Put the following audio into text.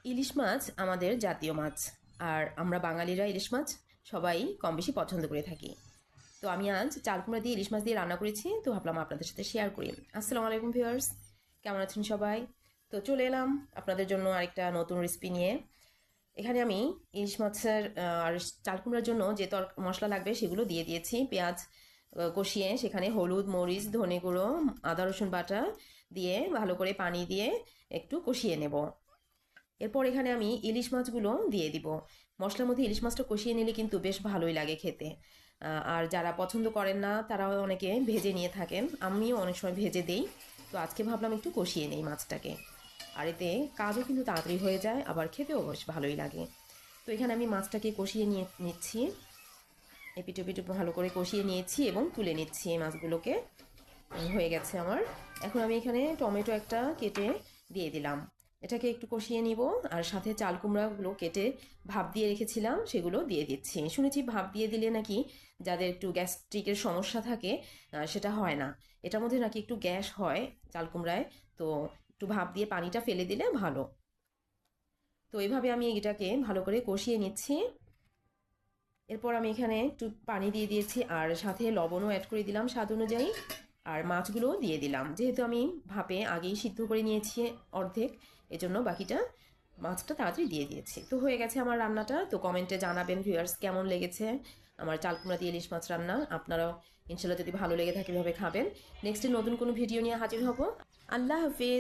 ইলিশ মাছ আমাদের জাতীয় মাছ। আর আমরা বাঙালিরা ইলিশ মাছ সবাই কম বেশি পছন্দ করে থাকি। তো আমি আজ চাল কুমড়া দিয়ে ইলিশ মাছ দিয়ে রান্না করেছি, তো ভাবলাম আপনাদের সাথে শেয়ার করি। আসসালামু আলাইকুম ভিউয়ার্স, কেমন আছেন সবাই? তো চলে এলাম আপনাদের জন্য আরেকটা নতুন রেসিপি নিয়ে। এখানে আমি ইলিশ মাছের আর চাল কুমড়ার জন্য যে মশলা লাগবে সেগুলো দিয়ে দিয়েছি। পেঁয়াজ কষিয়ে সেখানে হলুদ, মরিচ, ধনে গুঁড়ো, আদা রসুন বাটা দিয়ে ভালো করে পানি দিয়ে একটু কষিয়ে নেব। এরপর এখানে আমি ইলিশ মাছগুলো দিয়ে দিব। মশলার মধ্যে ইলিশ মাছটা কষিয়ে নিলে কিন্তু বেশ ভালোই লাগে খেতে। আর যারা পছন্দ করেন না তারাও অনেকে ভেজে নিয়ে থাকেন, আমিও অনেক সময় ভেজে দিই। তো আজকে ভাবলাম একটু কষিয়ে নেই মাছটাকে। আর এতে কাজও কিন্তু তাড়াতাড়ি হয়ে যায়, আবার খেতেও বেশ ভালোই লাগে। তো এখানে আমি মাছটাকে কষিয়ে নিচ্ছি, এপিটো ভালো করে কষিয়ে নিয়েছি এবং তুলে নিচ্ছি এই মাছগুলোকে। হয়ে গেছে আমার। এখন আমি এখানে টমেটো একটা কেটে দিয়ে দিলাম, এটাকে একটু কষিয়ে নিব। আর সাথে চাল কুমড়াগুলো কেটে ভাপ দিয়ে রেখেছিলাম সেগুলো দিয়ে দিচ্ছি। শুনেছি ভাপ দিয়ে দিলে নাকি যাদের একটু গ্যাস্ট্রিকের সমস্যা থাকে সেটা হয় না, এটার মধ্যে নাকি একটু গ্যাস হয় চাল কুমড়ায়। তো একটু ভাপ দিয়ে পানিটা ফেলে দিলে ভালো। তো এইভাবে আমি এটাকে ভালো করে কষিয়ে নিচ্ছি। এরপর আমি এখানে একটু পানি দিয়ে দিয়েছি আর সাথে লবণও অ্যাড করে দিলাম স্বাদ অনুযায়ী। আর মাছগুলোও দিয়ে দিলাম, যেহেতু আমি ভাপে আগেই সিদ্ধ করে নিয়েছি অর্ধেক, এজন্য বাকিটা মাছটা তাড়াতাড়ি দিয়ে দিয়েছি। তো হয়ে গেছে আমার রান্নাটা। তো কমেন্টে জানাবেন ভিউয়ার্স কেমন লেগেছে আমার চাল কুমড়া দিয়ে ইলিশ মাছ রান্না। আপনারাও ইনশাল্লাহ যদি ভালো লেগে থাকে এভাবে খাবেন। নেক্সটে নতুন কোনো ভিডিও নিয়ে হাজির হব। আল্লাহ হাফেজ।